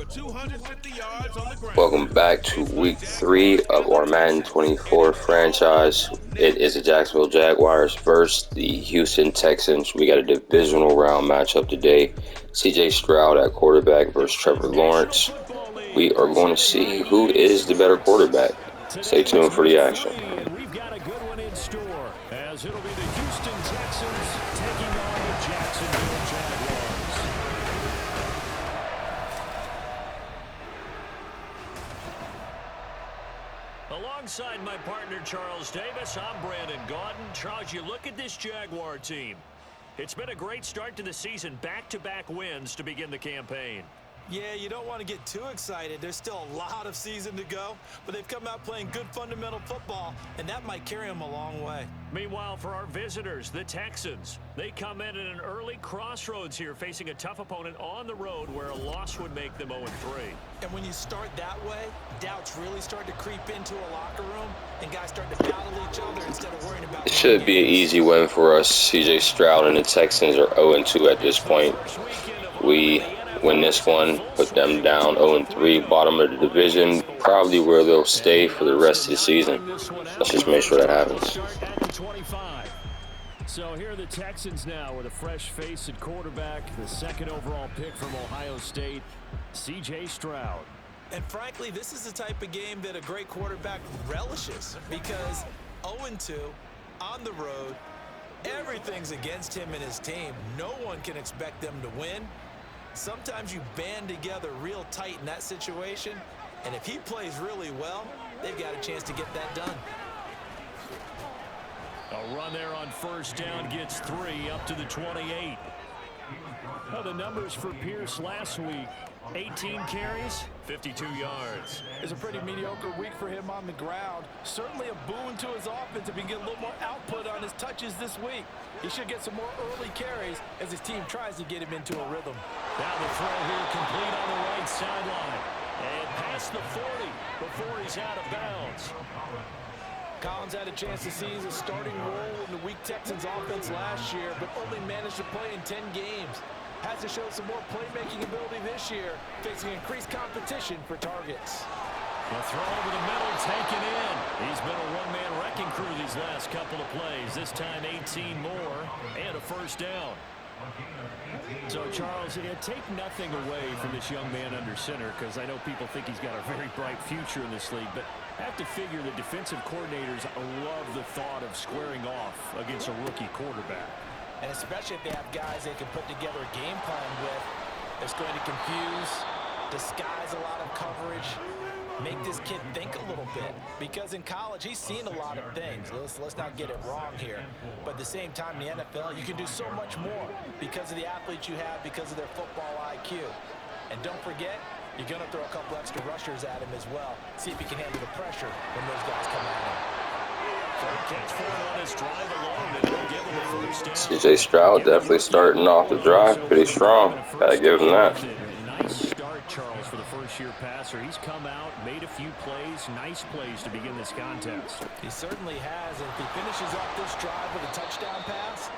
250 yards on the ground. Welcome back to week 3 of our Madden 24 franchise. It is the Jacksonville Jaguars versus the Houston Texans. We got a divisional round matchup today. Stroud at quarterback versus Trevor Lawrence. We are going to see who is the better quarterback. Stay tuned for the action. We've got a good one in store, as it'll be the Houston Texans taking on the Jacksonville Jaguars. Alongside my partner Charles Davis, I'm Brandon Gaudin. Charles, you look at this Jaguar team. It's been a great start to the season, back-to-back wins to begin the campaign. Yeah, you don't want to get too excited. There's still a lot of season to go, but they've come out playing good fundamental football, and that might carry them a long way. Meanwhile, for our visitors, the Texans, they come in at an early crossroads here, facing a tough opponent on the road where a loss would make them 0-3. And when you start that way, doubts really start to creep into a locker room, and guys start to battle each other instead of worrying about... It should be an easy win for us. Stroud and the Texans are 0-2 at this point. We win this one, put them down 0-3, bottom of the division, probably where they'll stay for the rest of the season. Let's just make sure that happens. So here are the Texans now with a fresh face at quarterback, the second overall pick from Ohio State, C.J. Stroud. And frankly, this is the type of game that a great quarterback relishes, because 0-2 on the road, everything's against him and his team. No one can expect them to win. Sometimes you band together real tight in that situation, and if he plays really well, they've got a chance to get that done. A run there on first down gets 3 up to the 28. Well, the numbers for Pierce last week, 18 carries, 52 yards. It's a pretty mediocre week for him on the ground. Certainly a boon to his offense if he can get a little more output on his touches this week. He should get some more early carries as his team tries to get him into a rhythm. Down the throw here, complete on the right sideline. And past the 40 before he's out of bounds. Collins had a chance to seize a starting role in the weak Texans offense last year, but only managed to play in 10 games. Has to show some more playmaking ability this year, facing increased competition for targets. The throw over the middle, taken in. He's been a one-man wrecking crew these last couple of plays. This time 18 more and a first down. So, Charles, take nothing away from this young man under center, because I know people think he's got a very bright future in this league, but I have to figure the defensive coordinators love the thought of squaring off against a rookie quarterback. And especially if they have guys they can put together a game plan with, that's going to confuse, disguise a lot of coverage, make this kid think a little bit. Because in college, he's seen a lot of things. Let's not get it wrong here. But at the same time, in the NFL, you can do so much more because of the athletes you have, because of their football IQ. And don't forget, you're going to throw a couple extra rushers at him as well. See if he can handle the pressure when those guys come at him. C.J. Stroud definitely starting off the drive pretty strong. Gotta give him that. Nice start, Charles, for the first-year passer. He's come out, made a few plays, nice plays to begin this contest. He certainly has, and if he finishes off this drive with a touchdown pass,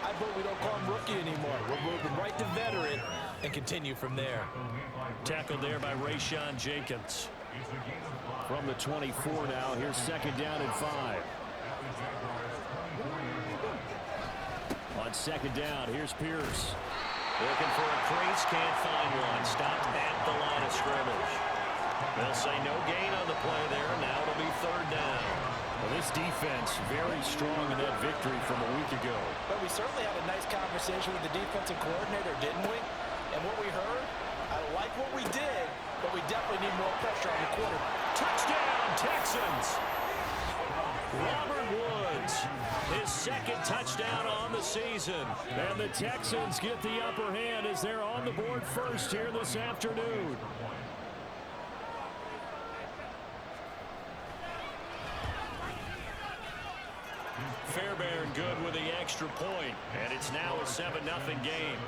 I vote we don't call him rookie anymore. We're moving right to veteran and continue from there. Tackled there by Rayshon Jenkins. From the 24 now, here's second down and 5. On second down, here's Pierce. Looking for a crease, can't find one. Stopped at the line of scrimmage. They'll say no gain on the play there. Now it'll be third down. Well, this defense very strong in that victory from a week ago. But we certainly had a nice conversation with the defensive coordinator, didn't we? And what we heard, I like what we did, but we definitely need more pressure on the quarterback. Touchdown, Texans! Robert Woods, his second touchdown on the season. And the Texans get the upper hand as they're on the board first here this afternoon. Fairbairn good with the extra point, and it's now a 7-0 game.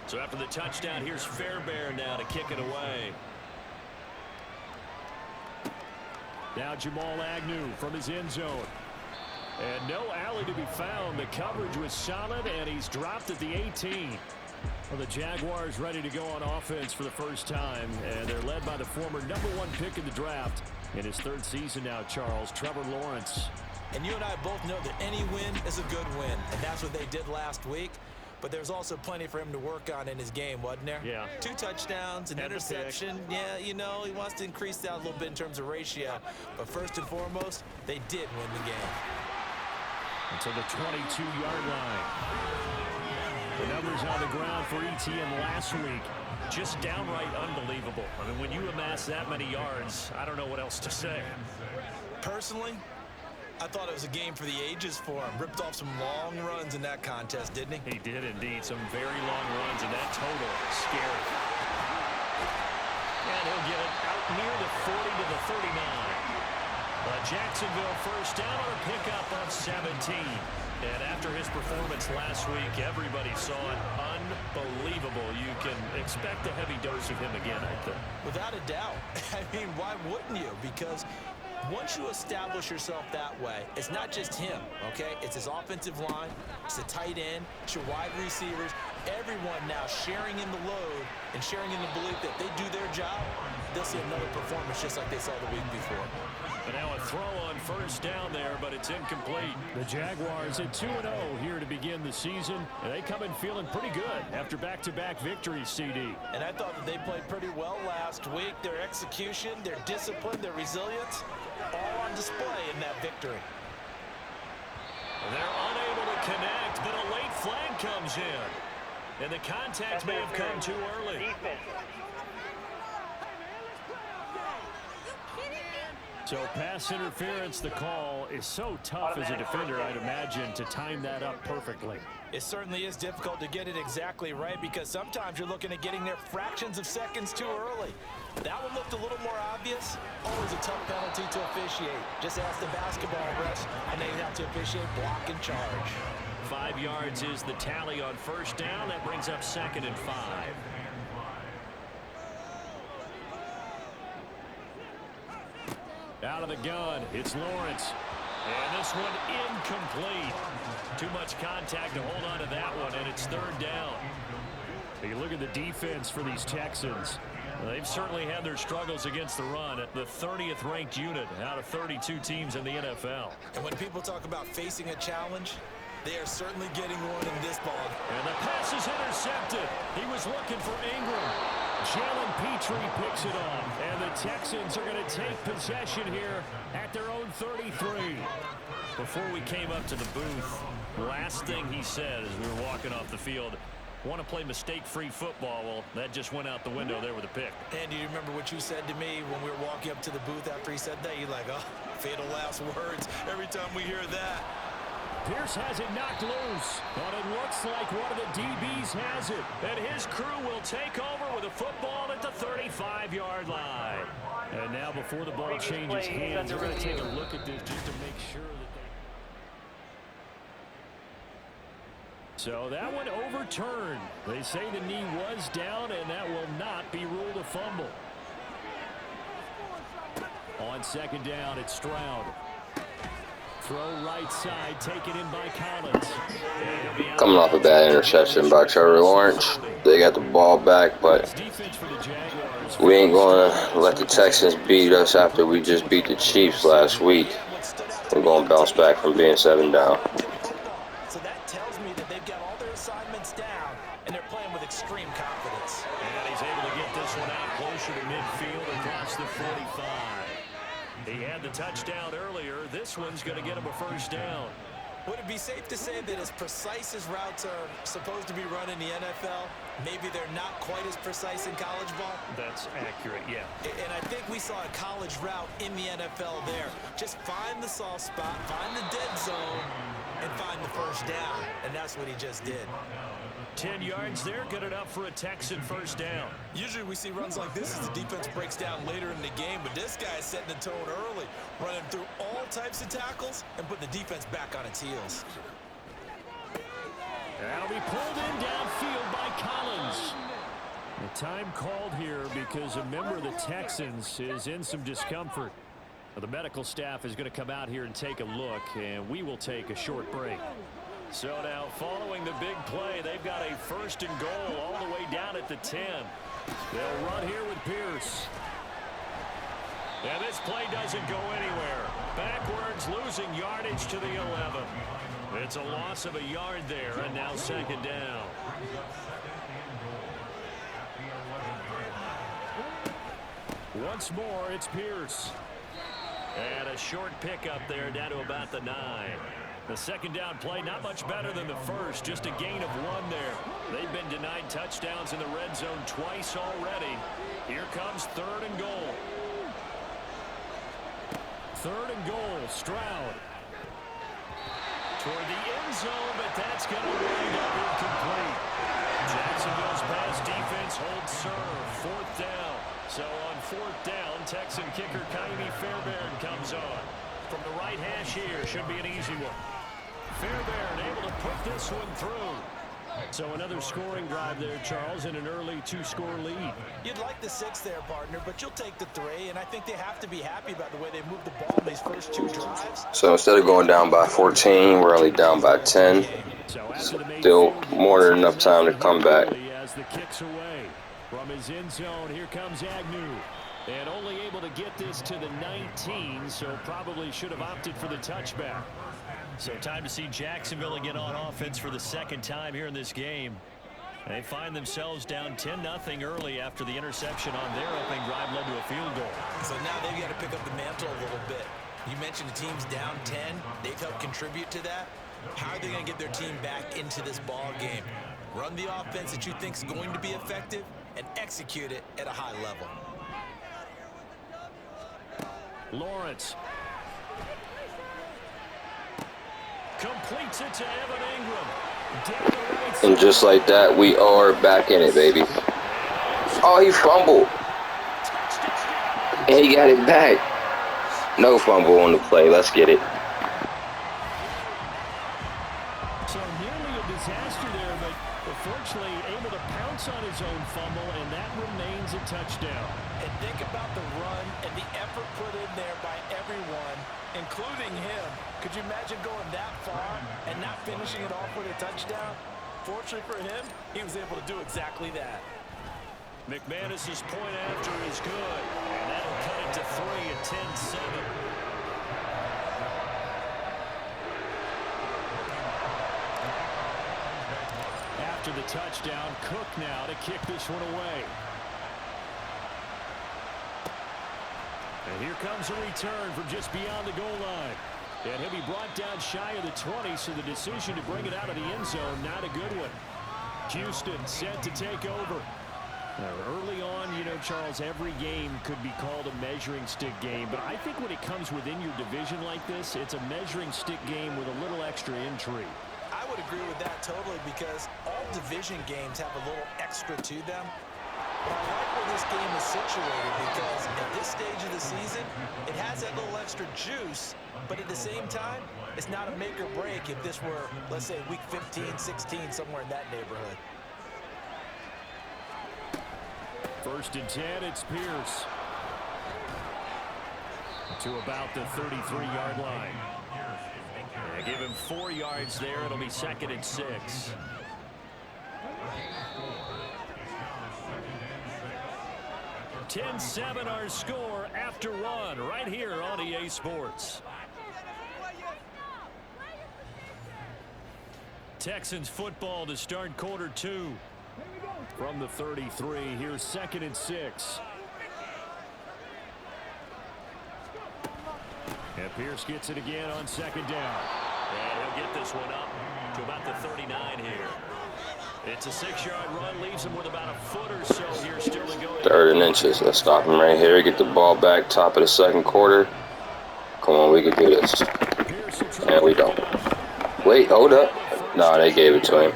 So after the touchdown, here's Fairbairn now to kick it away. Now Jamal Agnew from his end zone. And no alley to be found. The coverage was solid, and he's dropped at the 18. Well, the Jaguars ready to go on offense for the first time, and they're led by the former #1 pick in the draft. In his 3rd season now, Charles, Trevor Lawrence. And you and I both know that any win is a good win, and that's what they did last week. But there's also plenty for him to work on in his game, wasn't there? Yeah. 2 touchdowns, an interception. Yeah, you know, he wants to increase that a little bit in terms of ratio. But first and foremost, they did win the game. Until the 22-yard line. The numbers on the ground for ETN last week, just downright unbelievable. I mean, when you amass that many yards, I don't know what else to say. Personally, I thought it was a game for the ages for him. Ripped off some long runs in that contest, didn't he? He did indeed. Some very long runs, and that total scary. And he'll get it out near the 40 to the 39. Jacksonville first down on a pickup of 17. And after his performance last week, everybody saw it. Unbelievable. You can expect a heavy dose of him again, I think. Without a doubt. I mean, why wouldn't you? Because once you establish yourself that way, it's not just him, okay? It's his offensive line, it's the tight end, it's your wide receivers, everyone now sharing in the load and sharing in the belief that they do their job, they'll see another performance just like they saw the week before. But now a throw on first down there, but it's incomplete. The Jaguars at 2-0 here to begin the season, and they come in feeling pretty good after back-to-back victories, CD. And I thought that they played pretty well last week. Their execution, their discipline, their resilience, all on display in that victory. They're unable to connect, but a late flag comes in. And the contact may have come too early. So pass interference, the call is so tough as a defender, I'd imagine, to time that up perfectly. It certainly is difficult to get it exactly right because sometimes you're looking at getting there fractions of seconds too early. That one looked a little more obvious. Always a tough penalty to officiate. Just ask the basketball refs, and they have to officiate block and charge. 5 yards is the tally on first down. That brings up 2nd and 5. Out of the gun, it's Lawrence. And this one incomplete. Too much contact to hold on to that one, and it's 3rd down. You look at the defense for these Texans. They've certainly had their struggles against the run at the 30th ranked unit out of 32 teams in the NFL. And when people talk about facing a challenge, they are certainly getting one in this ball. And the pass is intercepted. He was looking for Ingram. Jalen Petrie picks it up. And the Texans are going to take possession here at their own 33. Before we came up to the booth, last thing he said as we were walking off the field, want to play mistake-free football. Well, that just went out the window there with a pick. And do you remember what you said to me when we were walking up to the booth after he said that? You're like, oh, fatal last words every time we hear that. Pierce has it knocked loose, but it looks like one of the DBs has it. And his crew will take over with a football at the 35-yard line. And now before the ball changes hands, we're going to take a look at this just to make sure that they... So that one overturned. They say the knee was down, and that will not be ruled a fumble. On 2nd down, it's Stroud. Throw right side, taken in by Collins. Coming off a bad interception by Trevor Lawrence. They got the ball back, but we ain't going to let the Texans beat us after we just beat the Chiefs last week. We're going to bounce back from being 7 down. So that tells me that they've got all their assignments down, and they're playing with extreme confidence. And he's able to get this one out closer to midfield across the 45. He had the touchdown earlier. This one's going to get him a first down. Would it be safe to say that as precise as routes are supposed to be run in the NFL, maybe they're not quite as precise in college ball? That's accurate, yeah. And I think we saw a college route in the NFL there. Just find the soft spot, find the dead zone, and find the first down. And that's what he just did. 10 yards there, good enough for a Texan first down. Usually we see runs like this as the defense breaks down later in the game, but this guy is setting the tone early, running through all types of tackles and putting the defense back on its heels. That'll be pulled in downfield by Collins. The time called here because a member of the Texans is in some discomfort. The medical staff is going to come out here and take a look, and we will take a short break. So now following the big play, they've got a 1st and goal all the way down at the 10. They'll run here with Pierce. And this play doesn't go anywhere. Backwards, losing yardage to the 11. It's a loss of a yard there, and now 2nd down. Once more, it's Pierce. And a short pickup there down to about the 9. The 2nd down play, not much better than the first, just a gain of 1 there. They've been denied touchdowns in the red zone twice already. Here comes 3rd and goal. 3rd and goal, Stroud. Toward the end zone, but that's going to wind up incomplete. Jacksonville's pass defense holds serve. 4th down. So on 4th down, Texan kicker Kaimi Fairbairn comes on. From the right hash here, should be an easy one. Fairbairn able to put this one through. So another scoring drive there, Charles, and an early 2-score lead. You'd like the 6 there, partner, but you'll take the 3, and I think they have to be happy about the way they moved the ball in these first 2 drives. So instead of going down by 14, we're only down by 10. Still more than enough time to come back. As the kicks away from his end zone, here comes Agnew. And only able to get this to the 19, so probably should have opted for the touchback. So time to see Jacksonville again on offense for the 2nd time here in this game. They find themselves down 10-0 early after the interception on their opening drive led to a field goal. So now they've got to pick up the mantle a little bit. You mentioned the team's down 10. They've helped contribute to that. How are they going to get their team back into this ball game? Run the offense that you think is going to be effective and execute it at a high level. Lawrence completes it to Evan Ingram. And just like that, we are back in it, baby. Oh, he fumbled. And he got it back. No fumble on the play. Let's get it. So nearly a disaster there, but fortunately able to pounce on his own fumble, and that remains a touchdown. And think about the run and the effort put in there by everyone, including him. Could you imagine going that far and not finishing it off with a touchdown? Fortunately for him, he was able to do exactly that. McManus's point after is good, and that'll cut it to 3 at 10-7. After the touchdown, Cook now to kick this one away. And here comes a return from just beyond the goal line. And he'll be brought down shy of the 20, so the decision to bring it out of the end zone, not a good one. Houston set to take over. Now, early on, you know, Charles, every game could be called a measuring stick game. But I think when it comes within your division like this, it's a measuring stick game with a little extra intrigue. I would agree with that totally, because all division games have a little extra to them. But I like where this game is situated, because at this stage of the season, it has that little extra juice, but at the same time, it's not a make or break if this were, let's say, week 15, 16, somewhere in that neighborhood. 1st and 10, it's Pierce. To about the 33-yard line. They give him 4 yards there. It'll be 2nd and 6. $10-7 our score after 1 right here on EA Sports. Texans football to start quarter 2. From the 33, here's 2nd and 6. And Pierce gets it again on 2nd down. And he'll get this one up to about the 39 here. It's a 6-yard run, leaves him with about a foot or so here still to go. 3rd and inches. Let's stop him right here. Get the ball back, top of the 2nd quarter. Come on, we can do this. And we don't. Wait, hold up. No, they gave it to him.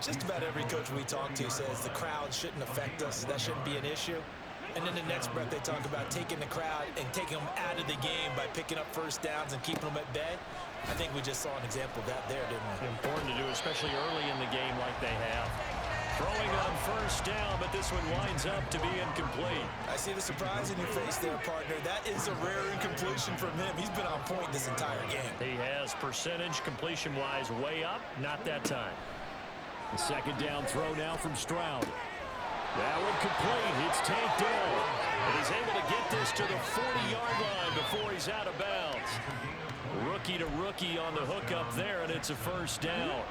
Just about every coach we talk to says the crowd shouldn't affect us. That shouldn't be an issue. And in the next breath, they talk about taking the crowd and taking them out of the game by picking up 1st downs and keeping them at bay. I think we just saw an example of that there, didn't we? Important to do, especially early in the game like they have. Throwing on first down, but this one winds up to be incomplete. I see the surprise in your face there, partner. That is a rare incompletion from him. He's been on point this entire game. He has percentage completion-wise way up, not that time. The second down throw now from Stroud. That one complete. It's tanked in. And he's able to get this to the 40-yard line before he's out of bounds. Rookie to rookie on the hook up there, and it's a first down.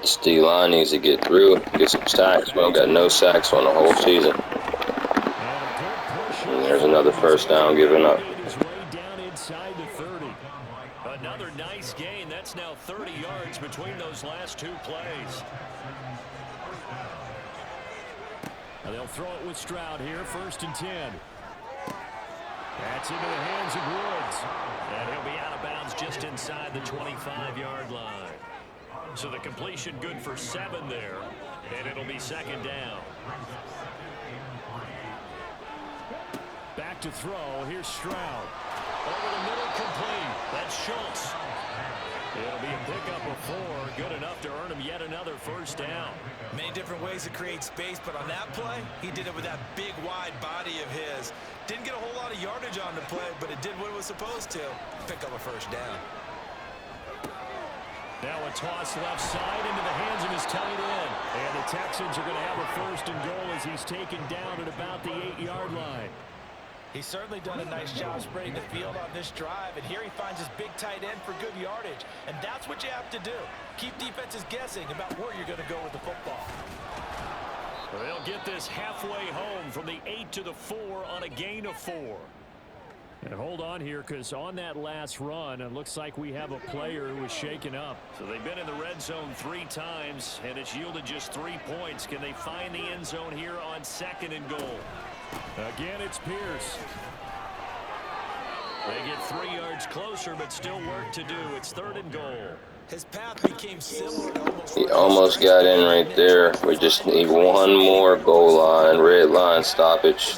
This D-line needs to get through, get some sacks. We don't got no sacks on the whole season. And there's another first down given up. Down inside the 30. Another nice gain. That's now 30 yards between those last two plays. And they'll throw it with Stroud here, 1st and 10. That's into the hands of Woods. And he'll be out of bounds just inside the 25-yard line. So the completion good for 7 there. And it'll be second down. Back to throw. Here's Stroud. Over the middle, complete. That's Schultz. It'll be a pickup of 4. Good enough to earn him yet another first down. Many different ways to create space, but on that play, he did it with that big, wide body of his. Didn't get a whole lot of yardage on the play, but it did what it was supposed to. Pick up a first down. Now a toss left side into the hands of his tight end. And the Texans are going to have a 1st and goal as he's taken down at about the 8-yard line. He's certainly done a nice job spreading the field on this drive, and here he finds his big tight end for good yardage. And that's what you have to do. Keep defenses guessing about where you're going to go with the football. They'll get this halfway home from the 8 to the 4 on a gain of 4. And hold on here, because on that last run, it looks like we have a player who was shaken up. So they've been in the red zone 3 times, and it's yielded just 3 points. Can they find the end zone here on 2nd and goal? Again, it's Pierce. They get 3 yards closer, but still work to do. It's 3rd and goal. His path became similar to He almost got in right there. We just need one more goal line, red line stoppage.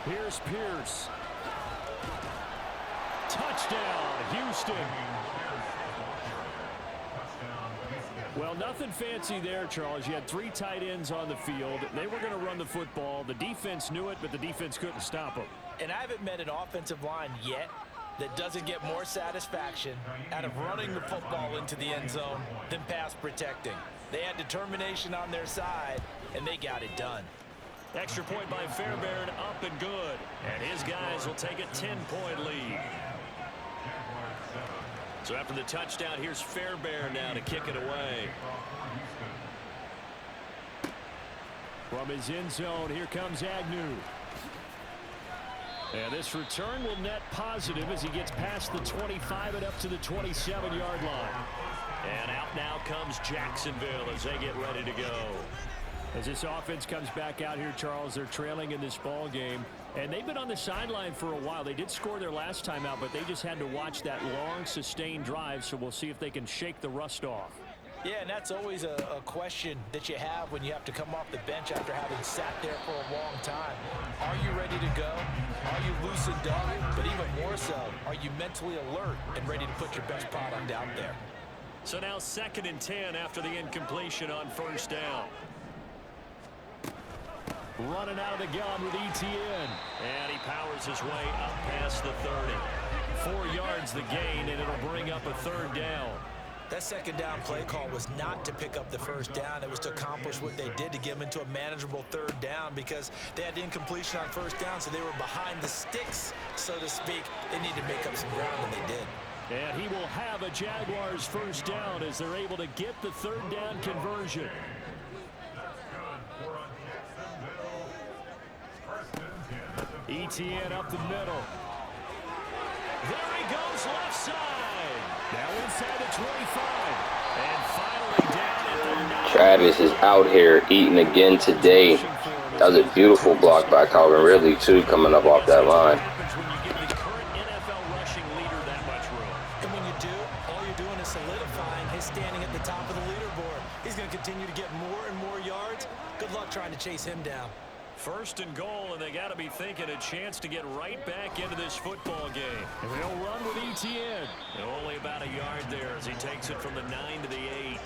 Here's Pierce. Touchdown, Houston. Well, nothing fancy there, Charles. You had 3 tight ends on the field. They were going to run the football. The defense knew it, but the defense couldn't stop them. And I haven't met an offensive line yet that doesn't get more satisfaction out of running the football into the end zone than pass protecting. They had determination on their side, and they got it done. Extra point by Fairbairn, up and good. And his guys will take a 10-point lead. So after the touchdown, here's Fairbairn now to kick it away. From his end zone, here comes Agnew. And this return will net positive as he gets past the 25 and up to the 27-yard line. And out now comes Jacksonville as they get ready to go. As this offense comes back out here, Charles, they're trailing in this ball game. And they've been on the sideline for a while. They did score their last time out, but they just had to watch that long, sustained drive. So we'll see if they can shake the rust off. Yeah, and that's always a question that you have when you have to come off the bench after having sat there for a long time. Are you ready to go? Are you loosened up? But even more so, are you mentally alert and ready to put your best product out there? So now 2nd and 10 after the incompletion on 1st down. Running out of the gun with Etienne. And he powers his way up past the 30. 4 yards the gain, and it'll bring up a 3rd down. That 2nd down play call was not to pick up the 1st down. It was to accomplish what they did to get them into a manageable 3rd down because they had incompletion on 1st down, so they were behind the sticks, so to speak. They needed to make up some ground, and they did. And he will have a Jaguars 1st down as they're able to get the 3rd down conversion. Etienne up the middle. There he goes left side. Now inside the 25. And finally down at the 9. Travis is out here eating again today. That was a beautiful block by Calvin Ridley, too, coming up off that line. And when you do, all you're doing is solidifying his standing at the top of the leaderboard. He's going to continue to get more and more yards. Good luck trying to chase him down. 1st and goal, and they got to be thinking a chance to get right back into this football game. And they'll run with Etienne. Only about a yard there as he takes it from the 9 to the 8.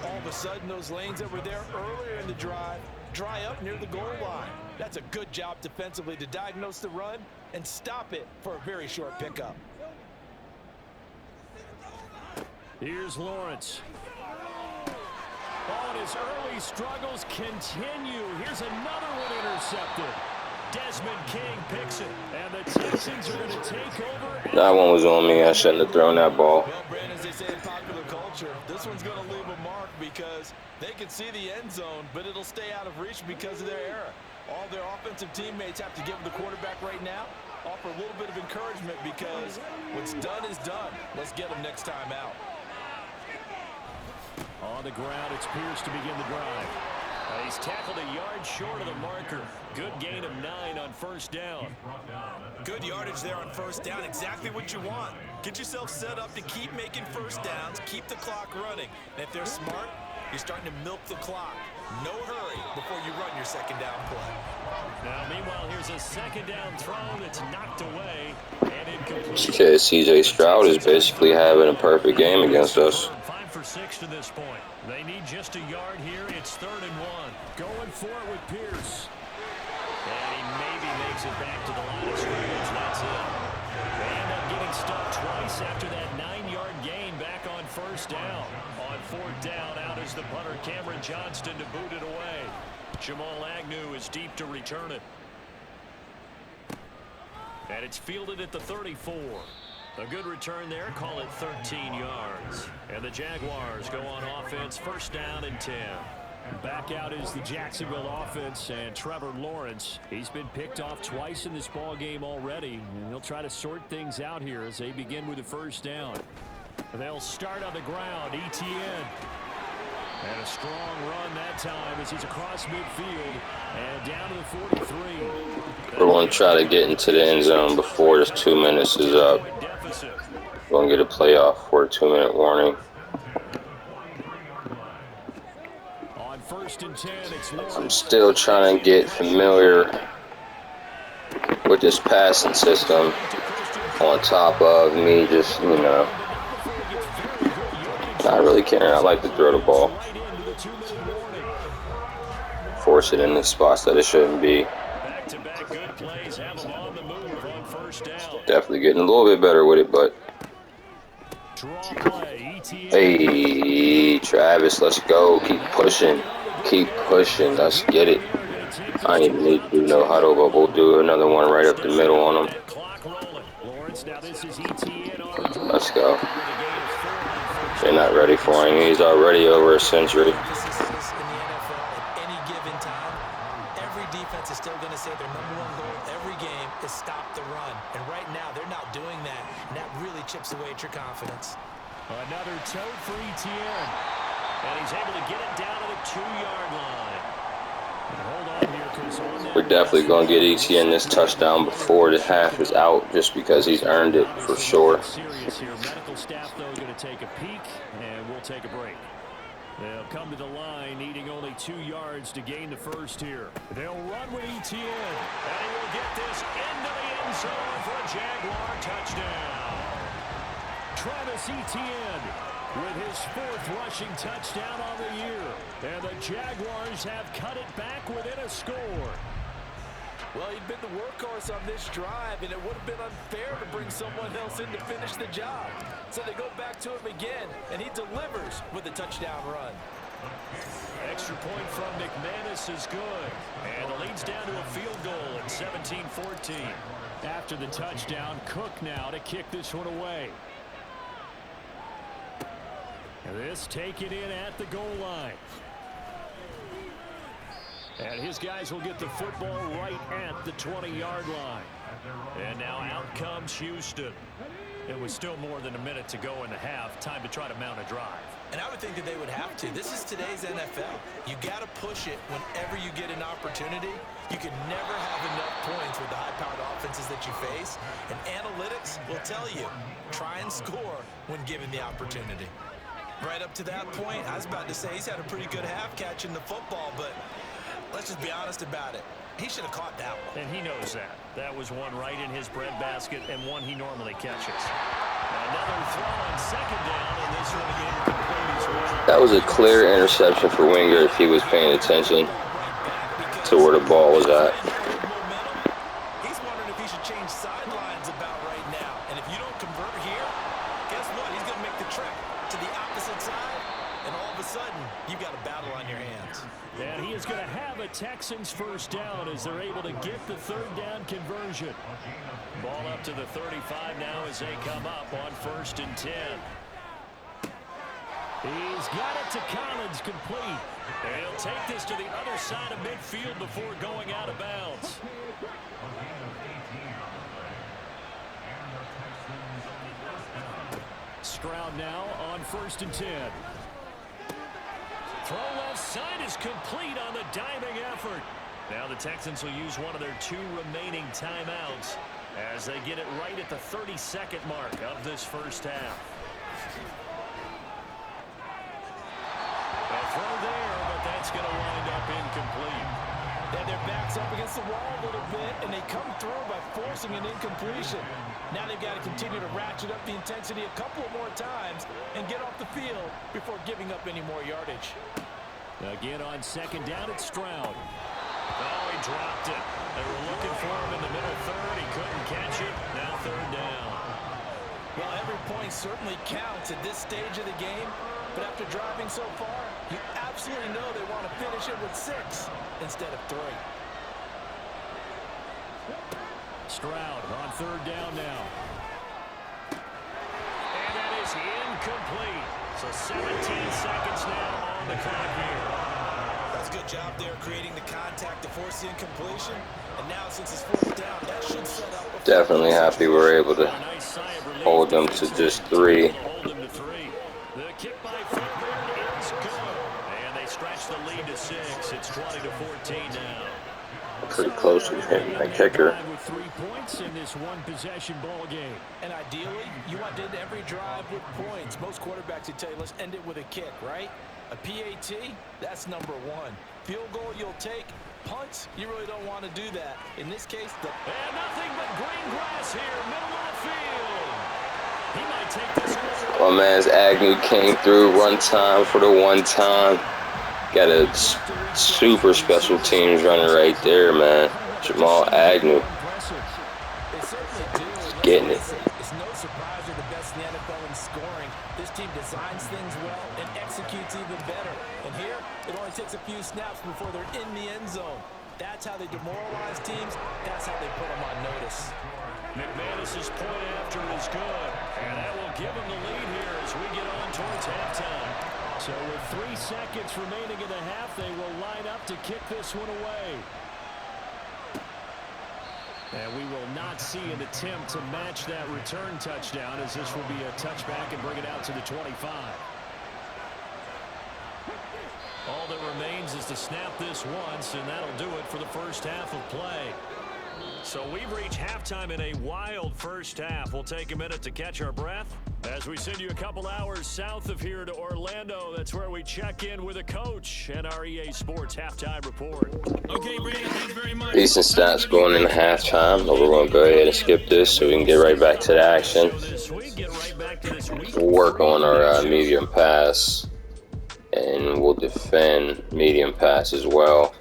All of a sudden, those lanes that were there earlier in the drive dry up near the goal line. That's a good job defensively to diagnose the run and stop it for a very short pickup. Here's Lawrence. Oh, and his early struggles continue. Here's another one intercepted. Desmond King picks it, and the Texans are going to take over. That one was on me. I shouldn't have thrown that ball. Well, Brandon, as they say in popular culture, this one's going to leave a mark because they can see the end zone, but it'll stay out of reach because of their error. All their offensive teammates have to give the quarterback right now, offer a little bit of encouragement because what's done is done. Let's get them next time out. On the ground, it's Pierce to begin the drive. He's tackled a yard short of the marker. Good gain of 9 on first down. Good yardage there on first down. Exactly what you want. Get yourself set up to keep making first downs, keep the clock running. And if they're smart, you're starting to milk the clock. No hurry before you run your second down play. Now, meanwhile, here's a second down throw that's knocked away and incomplete. Okay, CJ Stroud is basically having a perfect game against us. 5 for 6 to this point. They need just a yard here. It's 3rd and 1. Going for it with Pierce. And he maybe makes it back to the line of scrimmage. That's it. They end up getting stuck twice after that 9-yard gain back on first down. On 4th down, out is the punter Cameron Johnston to boot it away. Jamal Agnew is deep to return it. And it's fielded at the 34. A good return there. Call it 13 yards. And the Jaguars go on offense. First down and 10. Back out is the Jacksonville offense, and Trevor Lawrence. He's been picked off twice in this ball game already, and he'll try to sort things out here as they begin with the first down. They'll start on the ground. Etienne. And a strong run that time as he's across midfield and down to the 43. We're going to try to get into the end zone before this 2 minutes is up. We're going to get a playoff for a 2-minute warning. On 1st and 10, it's I'm still trying to get familiar with this passing system on top of me just, you know, not really caring. I like to throw the ball. Force it in the spots that it shouldn't be. Back-to-back good plays have them on the move on first down. Definitely getting a little bit better with it, but Draw play, Etienne. hey, Travis, let's go. Keep pushing. Keep pushing. Let's get it. I ain't even need to do no huddle, but we'll do another one right up the middle on him. Let's go. They're not ready for him. He's already over a century. Is still going to say their #1 goal every game is stop the run. And right now, they're not doing that. And that really chips away at your confidence. Another tote for Etienne. And he's able to get it down to the 2-yard line. And hold on here, Chris. We're definitely going to get Etienne this touchdown before the half is out, just because he's earned it for sure. Serious here. Medical staff, though, going to take a peek, and we'll take a break. They'll come to the line, needing only 2 yards to gain the first here. They'll run with Etienne, and he will get this into the end zone for a Jaguar touchdown. Travis Etienne with his 4th rushing touchdown on the year. And the Jaguars have cut it back within a score. Well, he'd been the workhorse on this drive, and it would have been unfair to bring someone else in to finish the job. So they go back to him again, and he delivers with a touchdown run. Extra point from McManus is good. And the lead's down to a field goal at 17-14. After the touchdown, Cook now to kick this one away. And this taken in at the goal line. And his guys will get the football right at the 20-yard line. And now out comes Houston. It was still more than a minute to go in the half. Time to try to mount a drive. And I would think that they would have to. This is today's NFL. You got to push it whenever you get an opportunity. You can never have enough points with the high-powered offenses that you face. And analytics will tell you, try and score when given the opportunity. Right up to that point, I was about to say he's had a pretty good half catching the football, but let's just be honest about it. He should have caught that one. And he knows that. That was one right in his breadbasket and one he normally catches. Another throw on second down, and this one incomplete as well. That was a clear interception for Winger if he was paying attention to where the ball was at. He's wondering if he should change sidelines about right now. And if you don't convert here, guess what? He's going to make the trek to the opposite side, and all of a sudden, you've got a battle on your hands. And he is going to have a Texans first down as they're able to get the third down conversion. Ball up to the 35 now as they come up on 1st and 10. He's got it to Collins, complete. And he'll take this to the other side of midfield before going out of bounds. Stroud now on 1st and 10. Throw left side is complete on the diving effort. Now the Texans will use one of their 2 remaining timeouts as they get it right at the 32nd mark of this first half. A throw there, but that's going to wind up incomplete. And their back's up against the wall a little bit, and they come through by forcing an incompletion. Now they've got to continue to ratchet up the intensity a couple more times and get off the field before giving up any more yardage. Again on 2nd down, it's Stroud. Oh, he dropped it. They were looking for him in the middle third. He couldn't catch it. Now 3rd down. Well, every point certainly counts at this stage of the game. But after driving so far, you absolutely know they want to finish it with 6 instead of 3. Stroud on 3rd down now. And that is incomplete. So 17 seconds now on the clock here. That's a good job there creating the contact to force the incompletion. And now since it's 4th down, that should set up a... Definitely happy we're able to hold them to just 3. The kick by Fairbairn is good. And they stretch the lead to 6. It's 20-14 now. Pretty close to hitting that kicker. With 3 points in this one-possession ball game. And ideally, you want to end every drive with points. Most quarterbacks would tell you, let's end it with a kick, right? A PAT, that's number 1. Field goal you'll take. Punts, you really don't want to do that. In this case, and nothing but green grass here, middle of the field. He might take this one. My man's Agnew came through one time for the one time. Got a super special teams runner right there, man. Jamal Agnew. Getting it. It's no surprise they're the best in the NFL in scoring. This team designs things well and executes even better. And here, it only takes a few snaps before they're in the end zone. That's how they demoralize teams. That's how they put them on notice. McManus's point after is good. And that will give them the lead here as we get on towards halftime. So with 3 seconds remaining in the half, they will line up to kick this one away. And we will not see an attempt to match that return touchdown, as this will be a touchback and bring it out to the 25. All that remains is to snap this once, and that'll do it for the first half of play. So we've reached halftime in a wild first half. We'll take a minute to catch our breath as we send you a couple hours south of here to Orlando. That's where we check in with a coach and our EA Sports halftime report. Okay, Brandon, thanks very much. Decent stats going into halftime, but we're going to go ahead and skip this so we can get right back to the action. We'll work on our medium pass, and we'll defend medium pass as well.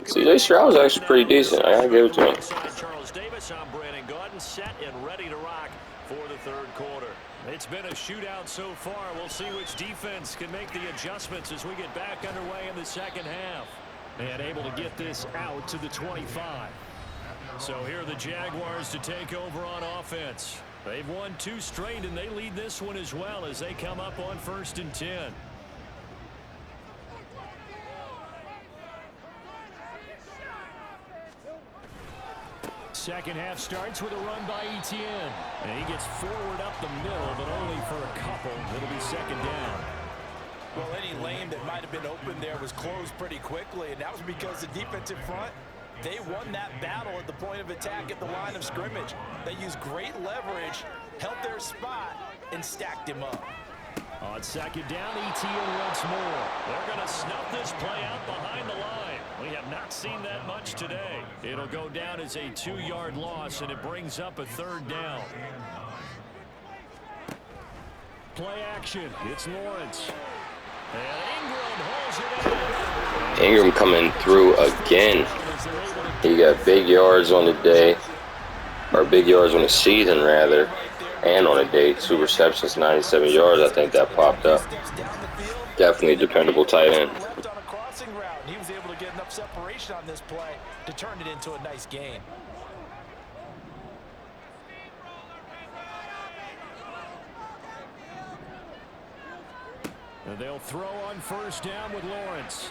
CJ Stroud was actually pretty decent. I gotta give it to him. Charles Davis, I'm Brandon Gaudin, set and ready to rock for the third quarter. It's been a shootout so far. We'll see which defense can make the adjustments as we get back underway in the second half. And able to get this out to the 25. So here are the Jaguars to take over on offense. They've won 2 straight, and they lead this one as well as they come up on 1st and 10. Second half starts with a run by Etienne. And he gets forward up the middle, but only for a couple. It'll be second down. Well, any lane that might have been open there was closed pretty quickly, and that was because the defensive front, they won that battle at the point of attack at the line of scrimmage. They used great leverage, held their spot, and stacked him up. On second down, Etienne once more. They're going to snuff this play out behind the line. We have not seen that much today. It'll go down as a 2-yard loss, and it brings up a 3rd down. play action. It's Lawrence. And Ingram holds it in. Ingram coming through again. He got big yards on the day, or big yards on the season rather, and on a day. 2 receptions, 97 yards. I think that popped up. Definitely a dependable tight end. Left on a crossing route, and he was able to get enough separation on this play to turn it into a nice gain. And they'll throw on first down with Lawrence.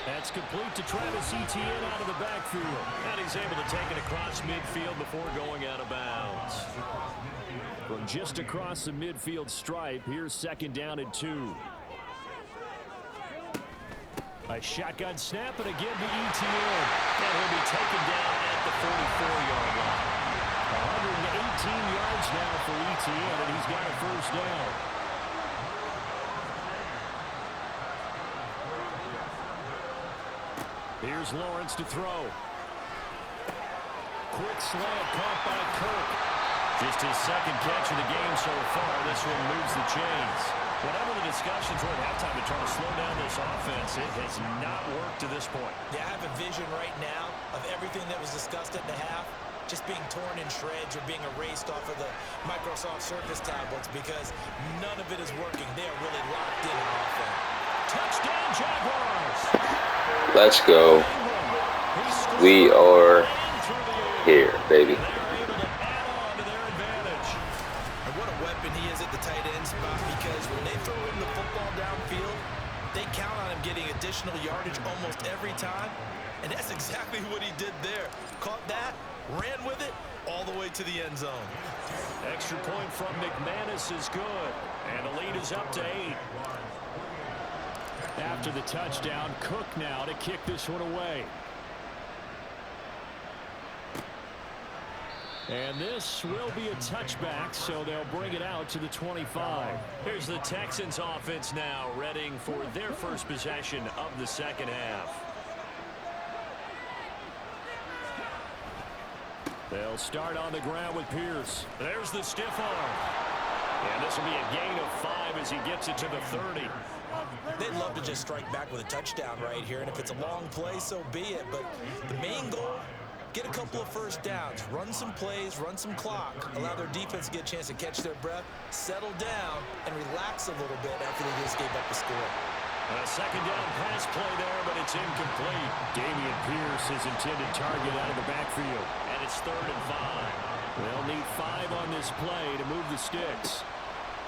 That's complete to Travis Etienne out of the backfield. And he's able to take it across midfield before going out of bounds. From just across the midfield stripe, here's second down and 2. A shotgun snap, and again to Etienne. And he'll be taken down at the 44-yard line. 118 yards now for Etienne, and he's got a first down. Here's Lawrence to throw. Quick slant caught by Kirk. Just his second catch of the game so far. This one moves the chains. Whatever the discussions were at halftime to try to slow down this offense, it has not worked to this point. Yeah, I have a vision right now of everything that was discussed at the half just being torn in shreds or being erased off of the Microsoft Surface tablets because none of it is working. They are really locked in on offense. Touchdown, Jaguars! Let's go. We are here, baby. And what a weapon he is at the tight end spot because when they throw him the football downfield, they count on him getting additional yardage almost every time. And that's exactly what he did there. Caught that, ran with it, all the way to the end zone. Extra point from McManus is good. And the lead is up to 8. After the touchdown, Cook now to kick this one away. And this will be a touchback, so they'll bring it out to the 25. Here's the Texans offense now, readying for their first possession of the second half. They'll start on the ground with Pierce. There's the stiff arm. And this will be a gain of 5 as he gets it to the 30. They'd love to just strike back with a touchdown right here, and if it's a long play, so be it. But the main goal, get a couple of first downs, run some plays, run some clock, allow their defense to get a chance to catch their breath, settle down, and relax a little bit after they just gave up the score. A second down pass play there, but it's incomplete. Dameon Pierce, his intended target out of the backfield. And it's 3rd and 5. They'll need 5 on this play to move the sticks.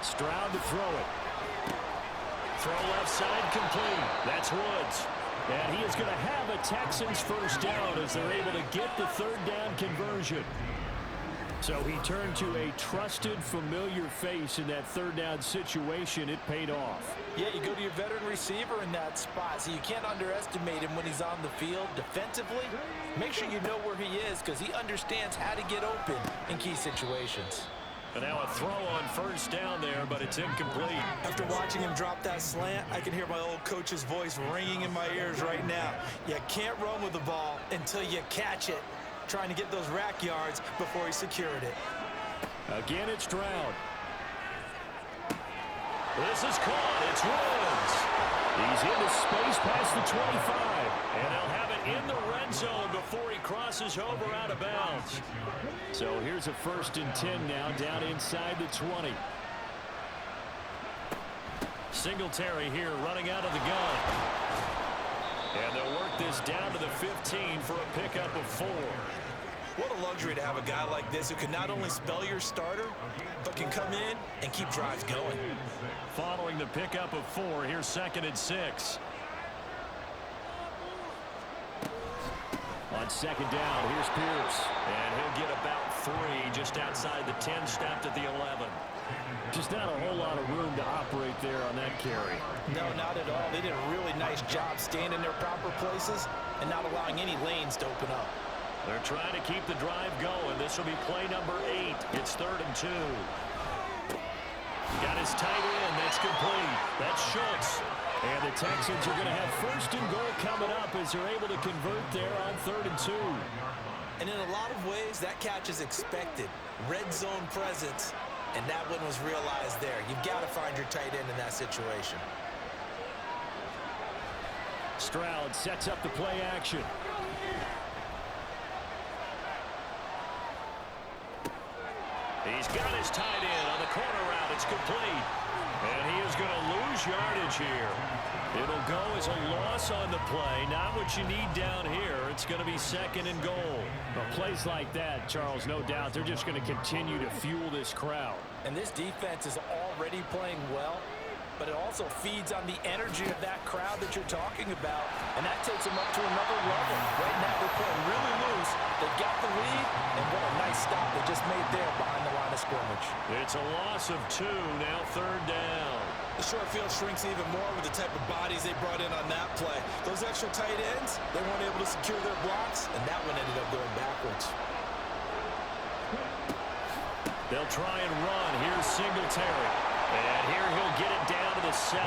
Stroud to throw it. Throw left side complete. That's Woods. And he is going to have a Texans first down as they're able to get the 3rd down conversion. So he turned to a trusted, familiar face in that 3rd down situation. It paid off. Yeah, you go to your veteran receiver in that spot, so you can't underestimate him when he's on the field defensively. Make sure you know where he is because he understands how to get open in key situations. And now a throw on first down there, but it's incomplete. After watching him drop that slant, I can hear my old coach's voice ringing in my ears right now. You can't run with the ball until you catch it, trying to get those rack yards before he secured it. Again, it's Stroud. This is caught. It's Woods. He's into space past the 25. And they'll have it in the red zone before he crosses over out of bounds. So here's a 1st and 10 now down inside the 20. Singletary here running out of the gun. And they'll work this down to the 15 for a pickup of 4. What a luxury to have a guy like this who can not only spell your starter, but can come in and keep drives going. Following the pickup of 4, here's 2nd and 6. On 2nd down, here's Pierce. And he'll get about 3 just outside the 10, stopped at the 11. Just not a whole lot of room to operate there on that carry. No, not at all. They did a really nice job staying in their proper places and not allowing any lanes to open up. They're trying to keep the drive going. This will be play number 8. It's 3rd and 2. Got his tight end. That's complete. That's Schultz. And the Texans are going to have 1st and goal coming up as they're able to convert there on 3rd and 2. And in a lot of ways, that catch is expected. Red zone presence. And that one was realized there. You've got to find your tight end in that situation. Stroud sets up the play action. He's got his tight end on the corner route. It's complete. And he is going to lose yardage here. It'll go as a loss on the play. Not what you need down here. It's going to be 2nd and goal. Well, plays like that, Charles, no doubt, they're just going to continue to fuel this crowd. And this defense is already playing well, but it also feeds on the energy of that crowd that you're talking about, and that takes them up to another level. Right now, they're playing really loose. They've got the lead, and what a nice stop they just made there behind the line of scrimmage. It's a loss of 2, now 3rd down. The short field shrinks even more with the type of bodies they brought in on that play. Those extra tight ends, they weren't able to secure their blocks, and that one ended up going backwards. They'll try and run. Here's Singletary. And here he'll get it down to the 7.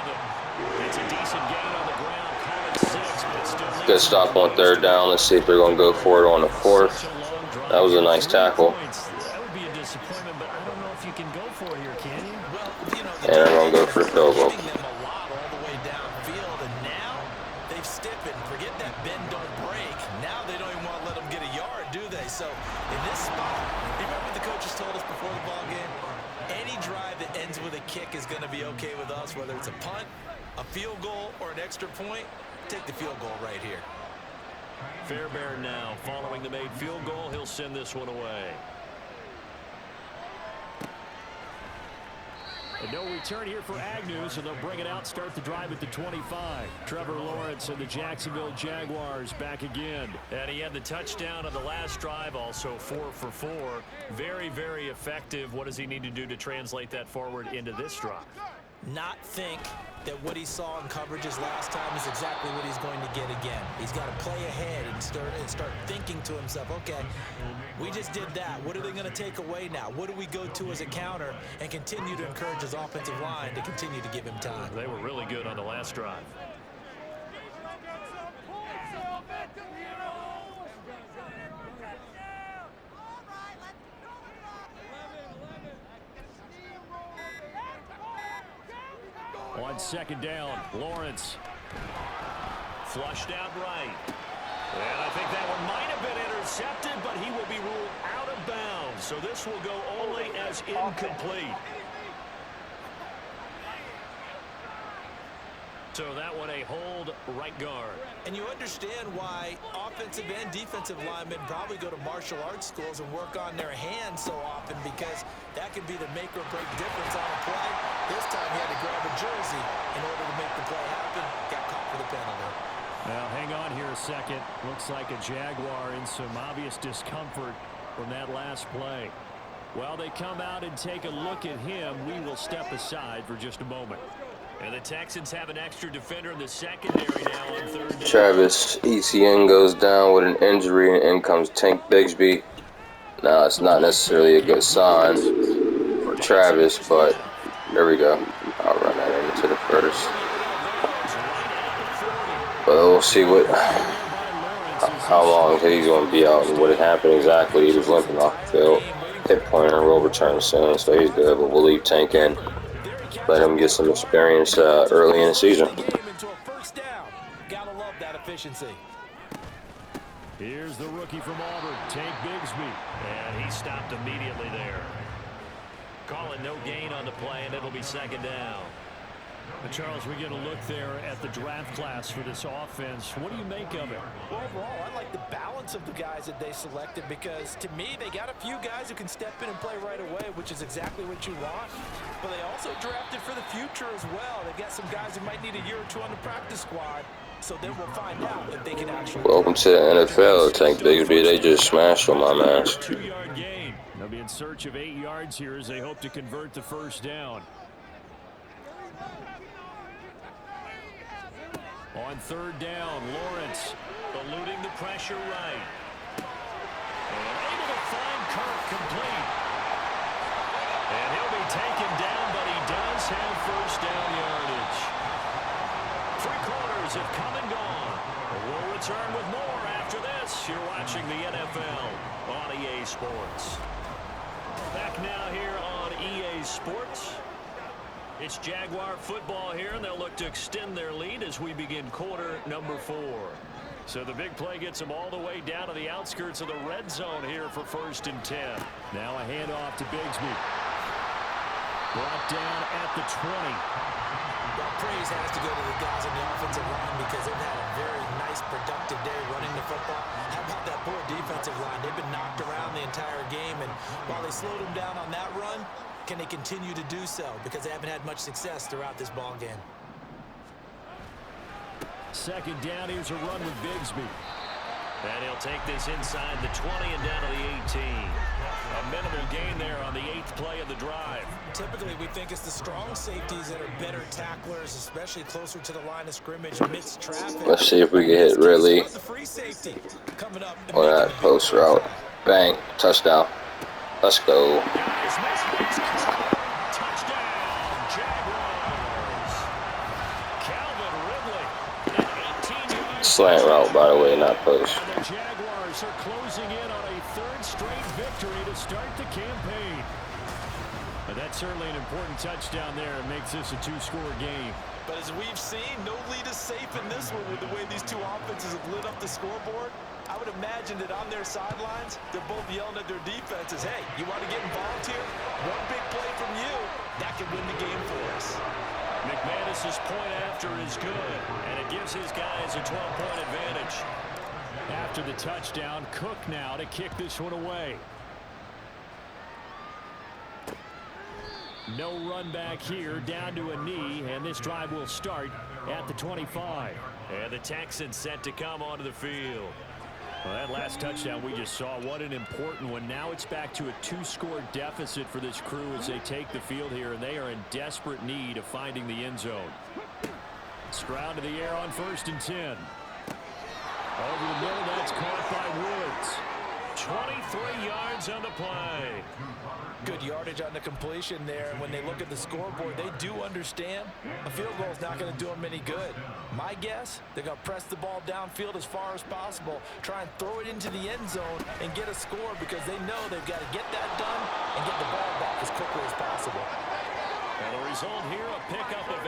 It's a decent gain on the ground. Call it 6, but it's still Good stop on 3rd down. Let's see if they're going to go for it on the 4th. That was a nice tackle. That would be a disappointment, but I don't know if you can go for it here, can you? Well, you know, And they're going to go for the field goal. them a lot all the way downfield, and now they've stiffened. Forget that bend, don't break. Now they don't even want to let them get a yard, do they? So in this spot, remember what the coaches told us before the ball game? Any drive that ends with a kick is going to be okay with us, whether it's a punt, a field goal, or an extra point. Take the field goal right here. Fairbairn now following the made field goal. He'll send this one away. And no return here for Agnew, so they'll bring it out, start the drive at the 25. Trevor Lawrence and the Jacksonville Jaguars back again. And he had the touchdown on the last drive, also 4 for 4. Very, very effective. What does he need to do to translate that forward into this drive? Not think that what he saw in coverages last time is exactly what he's going to get again. He's got to play ahead and start thinking to himself, okay, we just did that. What are they going to take away now? What do we go to as a counter? And continue to encourage his offensive line to continue to give him time. They were really good on the last drive. On 2nd down, Lawrence flushed out right. And I think that one might have been intercepted, but he will be ruled out of bounds. So this will go only as incomplete. So that one a hold right guard. And you understand why offensive and defensive linemen probably go to martial arts schools and work on their hands so often, because that can be the make or break difference on a play. This time he had to grab a jersey in order to make the play happen. Got caught for the penalty. Now hang on here a second. Looks like a Jaguar in some obvious discomfort from that last play. While they come out and take a look at him, we will step aside for just a moment. And the Texans have an extra defender in the secondary now on 3rd down. Travis Etienne goes down with an injury, and in comes Tank Bigsby. Now, it's not necessarily a good sign for Travis, but there we go. I'll run that into the first. But we'll see how long he's going to be out and what happened exactly. He was limping off the field. Hip pointer will return soon, so he's good, but we'll leave Tank in. Let him get some experience early in the season. Gotta love that efficiency. Here's the rookie from Auburn, Tank Bigsby. And he stopped immediately there. Calling no gain on the play, and it'll be 2nd down. But Charles, we get a look there at the draft class for this offense. What do you make of it? Well, overall, I like the balance of the guys that they selected, because to me, they got a few guys who can step in and play right away, which is exactly what you want. But they also drafted for the future as well. They've got some guys who might need a year or two on the practice squad, so then we'll find out if they can actually. Welcome to the NFL, Tank Bigsby. They just smashed on my man. 2-yard gain. They'll be in search of 8 yards here as they hope to convert the 1st down. On 3rd down, Lawrence eluding the pressure right. And able to find Kirk complete. And he'll be taken down, but he does have 1st down yardage. 3 quarters have come and gone. We'll return with more after this. You're watching the NFL on EA Sports. Back now here on EA today's sports. It's Jaguar football here, and they'll look to extend their lead as we begin quarter number 4. So the big play gets them all the way down to the outskirts of the red zone here for 1st and 10. Now a handoff to Bigsby. Brought down at the 20. Well, praise has to go to the guys on the offensive line because they've had a very nice, productive day running the football. How about that poor defensive line? They've been knocked around the entire game, and while they slowed them down on that run, can they continue to do so? Because they haven't had much success throughout this ball game. 2nd down, here's a run with Bigsby. And he'll take this inside the 20 and down to the 18. A minimal gain there on the 8th play of the drive. Typically, we think it's the strong safeties that are better tacklers, especially closer to the line of scrimmage amidst traffic. Let's see if we can hit Ridley The free safety coming up on that post route. Bang, touchdown. Let's go. Touchdown, Jaguars. Calvin Ridley, an 18-yard Slant route, by the way, not post. And the Jaguars are closing in on a 3rd straight victory to start the campaign. But that's certainly an important touchdown there. It makes this a 2-score game. But as we've seen, no lead is safe in this one with the way these two offenses have lit up the scoreboard. I would imagine that on their sidelines, they're both yelling at their defenses, hey, you want to get involved here? One big play from you, that could win the game for us. McManus's point after is good, and it gives his guys a 12-point advantage. After the touchdown, Cook now to kick this one away. No run back here, down to a knee, and this drive will start at the 25. And the Texans set to come onto the field. Well, that last touchdown we just saw, what an important one. Now it's back to a 2-score deficit for this crew as they take the field here, and they are in desperate need of finding the end zone. Stroud to the air on 1st and 10. Over the middle, that's caught by Woods. 23 yards on the play. Good yardage on the completion there. And when they look at the scoreboard, they do understand a field goal is not going to do them any good. My guess, they're going to press the ball downfield as far as possible, try and throw it into the end zone and get a score because they know they've got to get that done and get the ball back as quickly as possible. And the result here, a pickup of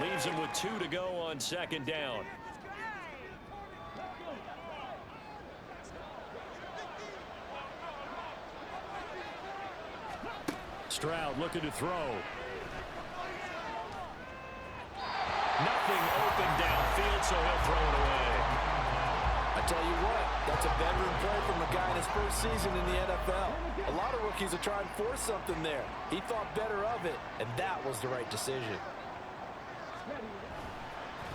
8. Leaves them with 2 to go on 2nd down. Stroud looking to throw. Nothing open downfield, so he'll throw it away. I tell you what, that's a veteran play from a guy in his first season in the NFL. A lot of rookies will try and force something there. He thought better of it, and that was the right decision.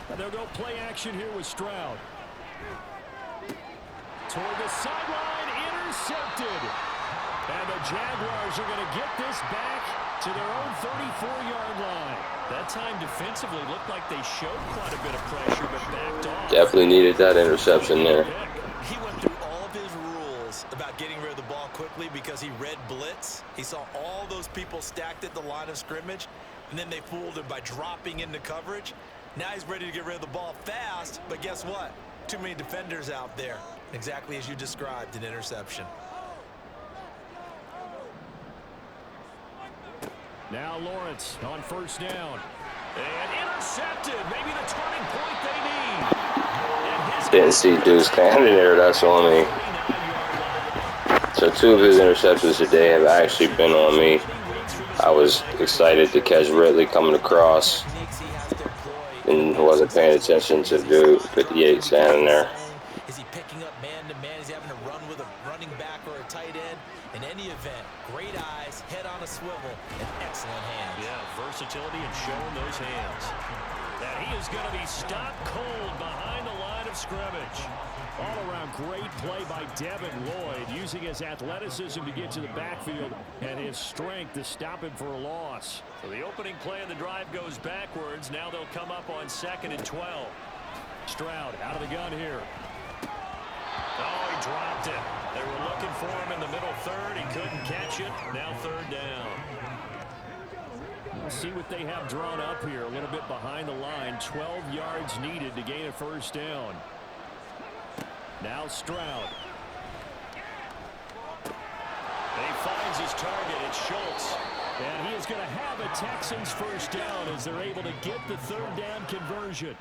And they'll go play action here with Stroud. Toward the sideline, intercepted. And the Jaguars are going to get this back to their own 34-yard line. That time defensively looked like they showed quite a bit of pressure, but backed off. Definitely needed that interception there. He went through all of his rules about getting rid of the ball quickly because he read blitz. He saw all those people stacked at the line of scrimmage, and then they fooled him by dropping into coverage. Now he's ready to get rid of the ball fast, but guess what? Too many defenders out there. Exactly as you described, an interception. Now Lawrence on 1st down. And intercepted. Maybe the turning point they need. Didn't see Deuce standing there, that's on me. So 2 of his interceptions today have actually been on me. I was excited to catch Ridley coming across and wasn't paying attention to dude 58 standing there. Is he picking up man-to-man? Is he having to run with a running back or a tight end? In any event, great eyes, head on a swivel, and excellent hands. Yeah, versatility and showing those hands. And he is going to be stopped cold behind the line of scrimmage. All around great play by Devin Lloyd, using his athleticism to get to the backfield and his strength to stop him for a loss. So the opening play of the drive goes backwards. Now they'll come up on 2nd and 12. Stroud out of the gun here. Oh, he dropped it. They were looking for him in the middle 3rd. He couldn't catch it. Now 3rd down. Let's see what they have drawn up here. A little bit behind the line. 12 yards needed to gain a 1st down. Now Stroud. He finds his target. It's Schultz. And he is going to have a Texans first down as they're able to get the third down conversion.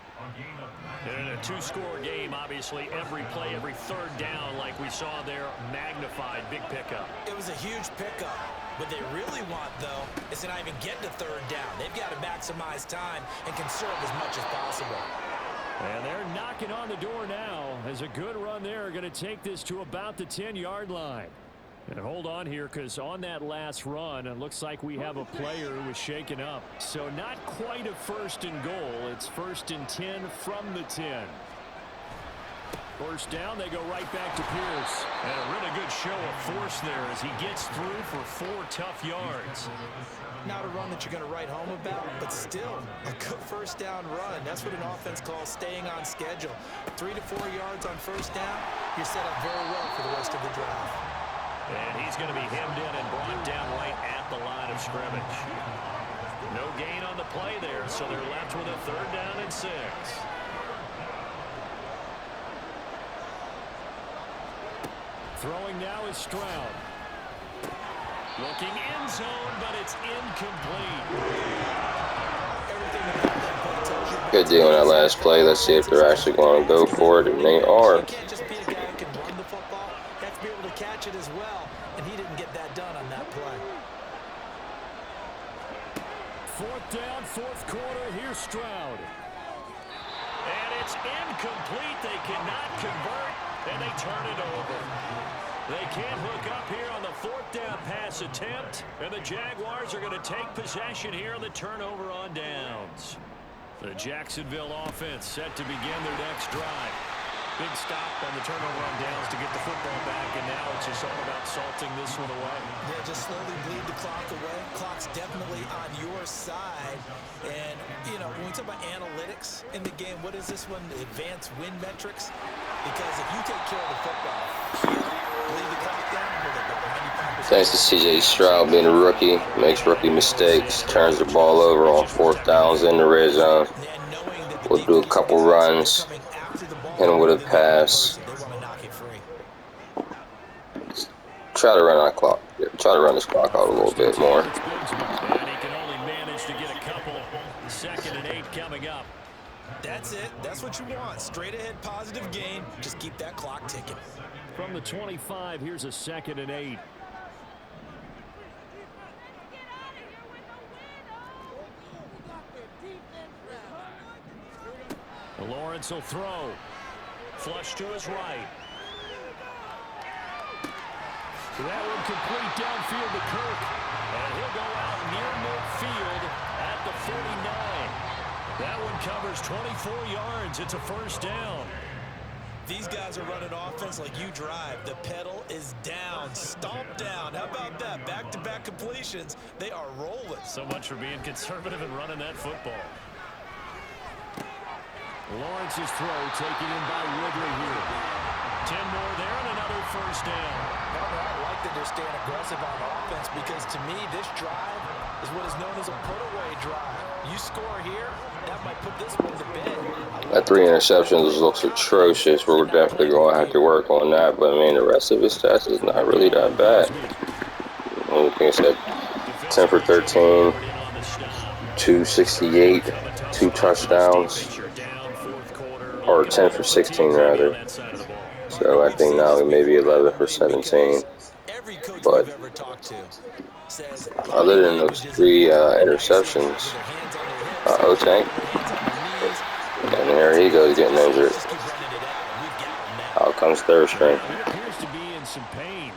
In a two-score game, obviously, every play, every third down, like we saw there, magnified, big pickup. It was a huge pickup. What they really want, though, is to not even get to third down. They've got to maximize time and conserve as much as possible. And they're knocking on the door now as a good run there are going to take this to about the 10-yard line. And hold on here, because on that last run, it looks like we have a player who was shaken up. So not quite a first and goal. It's first and 10 from the 10. First down, they go right back to Pierce. And a really good show of force there as he gets through for 4 tough yards. Not a run that you're going to write home about, but still a good first down run. That's what an offense calls staying on schedule. 3 to 4 yards on first down, you're set up very well for the rest of the drive. And he's going to be hemmed in and brought down right at the line of scrimmage. No gain on the play there, so they're left with a third down and 6. Throwing now is Stroud. Looking end zone, but it's incomplete. Good deal on that last play. Let's see if they're actually going to go for it, and they are. You can't just be a guy who can run the football. You have to be able to catch it as well, and he didn't get that done on that play. Fourth down, fourth quarter. Here's Stroud. And it's incomplete. They cannot convert, and they turn it over. They can't hook up here on the fourth down pass attempt, and the Jaguars are going to take possession here on the turnover on downs. The Jacksonville offense set to begin their next drive. Big stop on the turnover on downs to get the football back, and now it's just all about salting this one away. Yeah, just slowly bleed the clock away. Clock's definitely on your side. And, you know, when we talk about analytics in the game, what is this one? Advanced win metrics? Because if you take care of the football, bleed the clock down, we're about 95%. Thanks to C.J. Stroud being a rookie, makes rookie mistakes, turns the ball over on fourth downs in the red zone. We'll do a couple runs, hit him with a pass. Try to run our clock. Try to run this clock out a little bit more. And he can only manage to get a couple. 2nd and 8 coming up. That's it. That's what you want. Straight ahead positive gain. Just keep that clock ticking. From the 25, here's a 2nd and 8. Lawrence will throw. Flush to his right. That one complete downfield to Kirk. And he'll go out near midfield at the 49. That one covers 24 yards. It's a first down. These guys are running offense like you drive. The pedal is down. Stomp down. How about that? Back-to-back completions. They are rolling. So much for being conservative and running that football. Lawrence's throw taken in by Ridley here. 10 more there and another first down. I like that they're staying aggressive on offense because to me this drive is what is known as a put-away drive. You score here, that might put this one to bed. That 3 interceptions looks atrocious. We're definitely going to have to work on that. But, I mean, the rest of his stats is not really that bad. I think it's at 10 for 13, 268, 2 touchdowns. Or 10 for 16, rather. So I think now we may be 11 for 17. But other than those 3 interceptions, Tank. And there he goes getting injured. Out comes third string. He appears to be in some pain.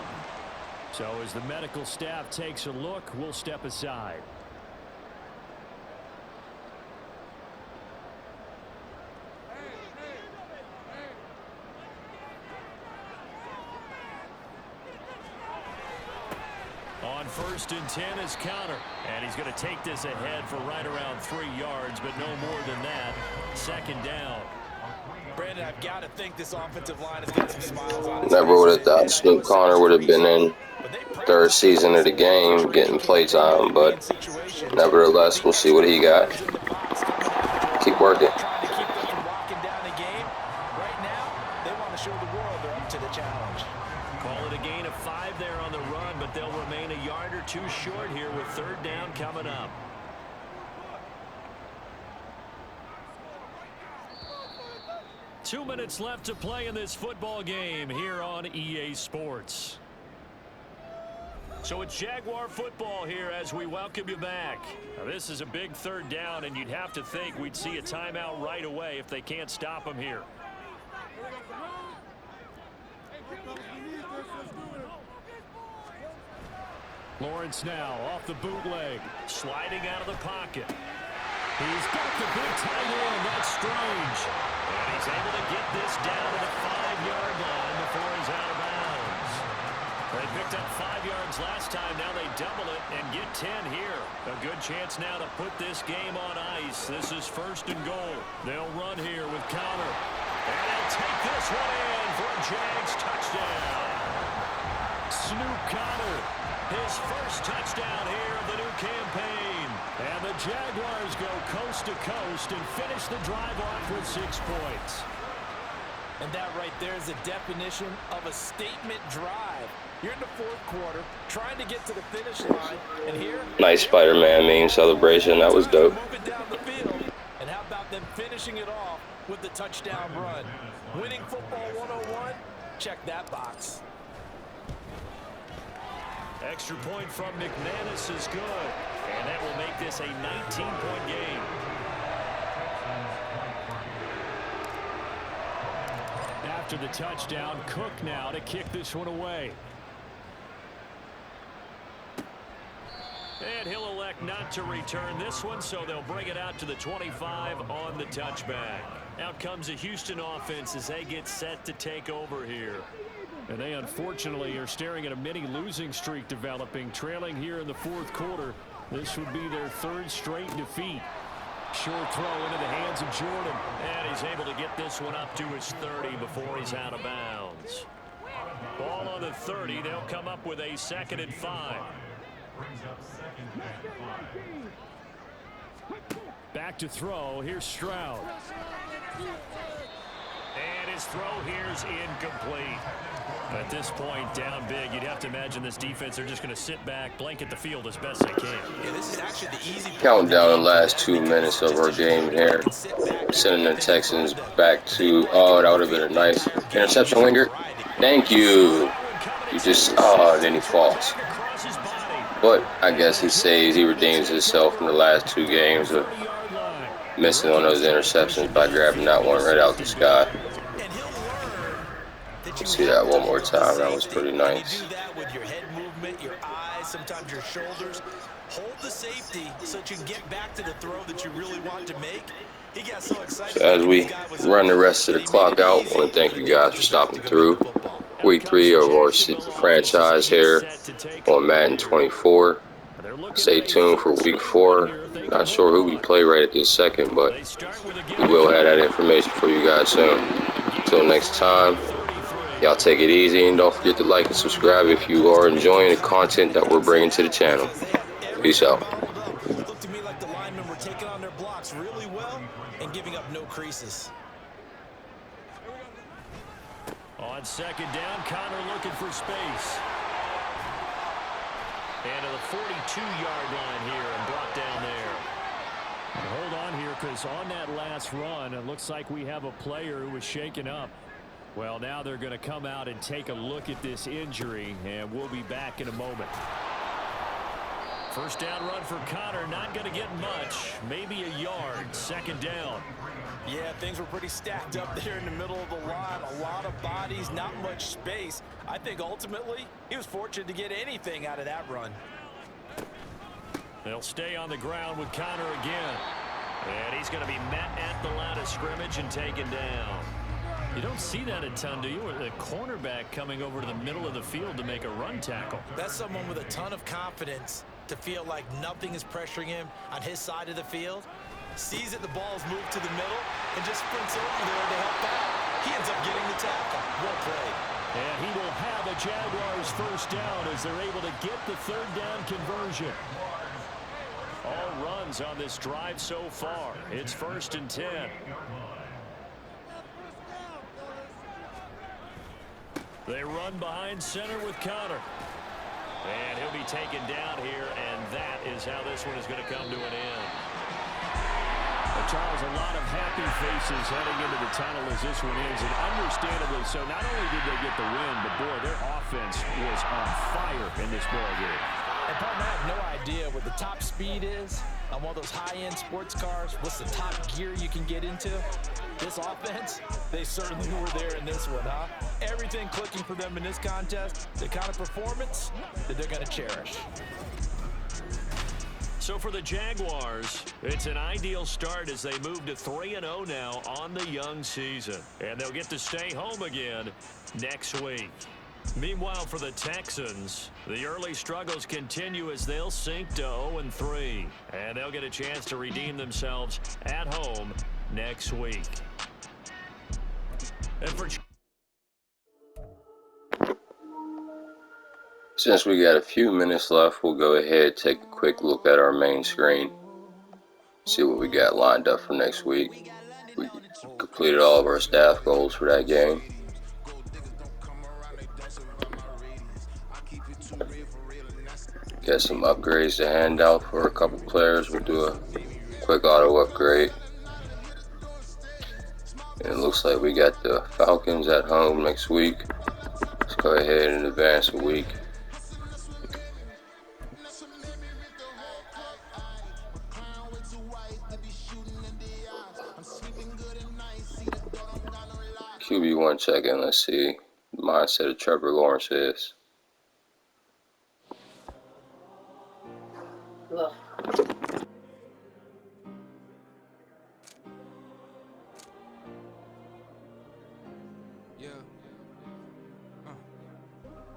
So as the medical staff takes a look, we'll step aside. On 1st and 10 is counter. And he's going to take this ahead for right around 3 yards, but no more than that. 2nd down. Brandon, I've got to think this offensive line has got some smiles on it. Never would have thought Snoop Connor would have been in 3rd season of the game getting play time, but nevertheless, we'll see what he got. Keep working. Call it a gain of 5 there on the run, but they'll remain a yard or 2 short here with 3rd down coming up. Two minutes left to play in this football game here on EA Sports. So it's Jaguar football here as we welcome you back. Now, this is a big third down, and you'd have to think we'd see a timeout right away if they can't stop them here. Lawrence now off the bootleg, sliding out of the pocket. He's got the big tight end. That's Strange. And he's able to get this down to the 5-yard line before he's out of bounds. They picked up 5 yards last time. Now they double it and get 10 here. A good chance now to put this game on ice. This is 1st and goal. They'll run here with Connor. And they'll take this one in for a Jags touchdown. Snoop Connor, his first touchdown here of the new campaign. And the Jaguars go coast to coast and finish the drive off with 6 points. And that right there is the definition of a statement drive. You're in the 4th quarter, trying to get to the finish line, and here... Nice Spider-Man meme celebration. That was dope. Moving down the field. And how about them finishing it off with the touchdown run? Winning football 101? Check that box. Extra point from McManus is good. And that will make this a 19-point game. After the touchdown, Cook now to kick this one away. And he'll elect not to return this one, so they'll bring it out to the 25 on the touchback. Out comes the Houston offense as they get set to take over here. And they unfortunately are staring at a mini losing streak developing, trailing here in the 4th quarter. This would be their 3rd straight defeat. Short throw into the hands of Jordan. And he's able to get this one up to his 30 before he's out of bounds. Ball on the 30. They'll come up with a 2nd and 5. Back to throw. Here's Stroud. And his throw here's incomplete. At this point, down big, you'd have to imagine this defense are just going to sit back, blanket the field as best they can. Yeah, this is actually the easy Counting down the last 2 minutes of our game here. Sending the Texans back to, oh, that would have been a nice interception, Winger. Thank you. You just, oh, and then he falls. But I guess he redeems himself from the last 2 games of missing on those interceptions by grabbing that one right out the sky. See that one more time. That was pretty nice. You do that with your head movement, your eyes, sometimes your shoulders. Hold the safety so that you can get back to the throw that you really want to make. He got so excited. So as we run the rest of the clock out, I want to thank you guys for stopping through. Week 3 of our franchise here on Madden 24. Stay tuned for Week 4. Not sure who we play right at this second, but we will have that information for you guys soon. Until next time, y'all take it easy and don't forget to like and subscribe if you are enjoying the content that we're bringing to the channel. Peace out. Looked to me like the linemen were taking on their blocks really well and giving up no creases. On 2nd down, Connor looking for space. And to the 42-yard line here and brought down there. And hold on here, because on that last run, it looks like we have a player who was shaken up. Well, now they're going to come out and take a look at this injury, and we'll be back in a moment. First down run for Connor, not going to get much. Maybe a yard. 2nd down. Yeah, things were pretty stacked up there in the middle of the line. A lot of bodies, not much space. I think ultimately he was fortunate to get anything out of that run. They'll stay on the ground with Connor again. And he's going to be met at the line of scrimmage and taken down. You don't see that a ton, do you? With a cornerback coming over to the middle of the field to make a run tackle. That's someone with a ton of confidence to feel like nothing is pressuring him on his side of the field. Sees that the ball's moved to the middle and just sprints over there to help out. He ends up getting the tackle. Well played. And he will have a Jaguars first down as they're able to get the 3rd down conversion. All runs on this drive so far. It's 1st and 10. They run behind center with Connor. And he'll be taken down here, and that is how this one is going to come to an end. Charles, a lot of happy faces heading into the tunnel as this one ends, and understandably so. Not only did they get the win, but boy, their offense was on fire in this ball game. And Paul, I have no idea what the top speed is on one of those high-end sports cars. What's the top gear you can get into? This offense, they certainly were there in this one, huh? Everything clicking for them in this contest, the kind of performance that they're going to cherish. So for the Jaguars, it's an ideal start as they move to 3-0 now on the young season. And they'll get to stay home again next week. Meanwhile, for the Texans, the early struggles continue as they'll sink to 0-3. And they'll get a chance to redeem themselves at home next week. And for Since we got a few minutes left, we'll go ahead and take a quick look at our main screen. See what we got lined up for next week. We completed all of our staff goals for that game. Got some upgrades to hand out for a couple players. We'll do a quick auto upgrade. And it looks like we got the Falcons at home next week. Let's go ahead and advance a week. QB1 check-in. Let's see the mindset of Trevor Lawrence is.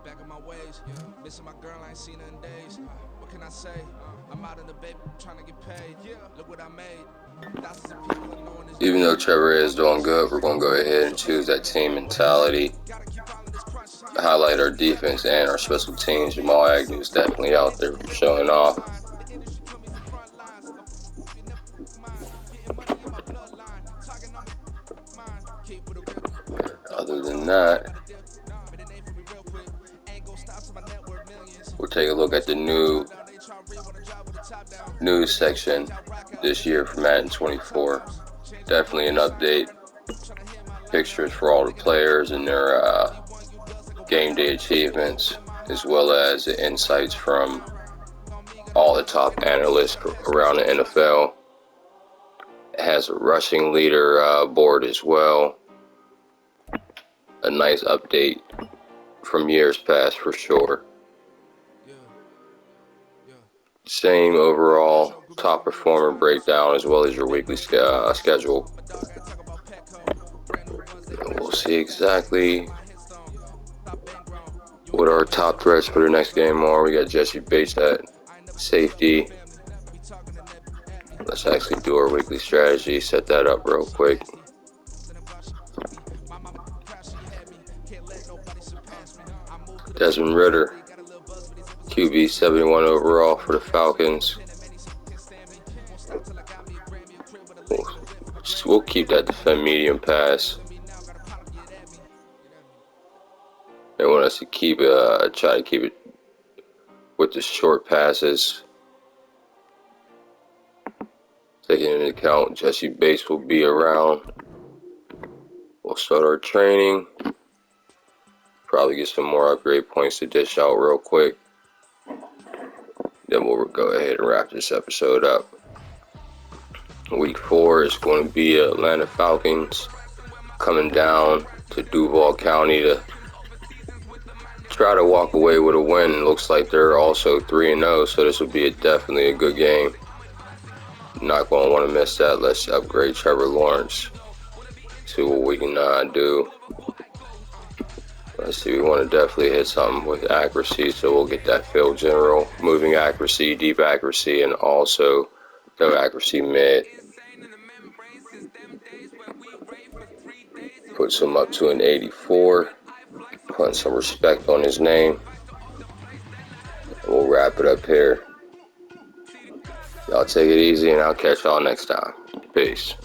Back in my ways, missing my girl, I ain't seen her in days. What can I say? I'm out in the baby, trying to get paid. Look what I made. Even though Trevor is doing good, we're going to go ahead and choose that team mentality. Highlight our defense and our special teams. Jamal Agnew is definitely out there showing off. Other than that, we'll take a look at the new news section this year for Madden 24. Definitely an update. Pictures for all the players and their game day achievements, as well as the insights from all the top analysts around the NFL. It has a rushing leader board as well. A nice update from years past for sure. Same overall top performer breakdown as well as your weekly schedule. And we'll see exactly what our top threats for the next game are. We got Jesse Bates at safety. Let's actually do our weekly strategy. Set that up real quick. Desmond Ridder, QB 71 overall for the Falcons. We'll keep that defend medium pass. They want us to keep try to keep it with the short passes. Taking into account Jesse Bates will be around. We'll start our training. Probably get some more upgrade points to dish out real quick. Then we'll go ahead and wrap this episode up. Week 4 is going to be Atlanta Falcons coming down to Duval County to try to walk away with a win. It looks like they're also 3-0, so this will be definitely a good game. Not going to want to miss that. Let's upgrade Trevor Lawrence. See what we can do. Let's see, we want to definitely hit something with accuracy, so we'll get that field general, moving accuracy, deep accuracy, and also no accuracy mid. Puts him up to an 84, putting some respect on his name. We'll wrap it up here. Y'all take it easy, and I'll catch y'all next time. Peace.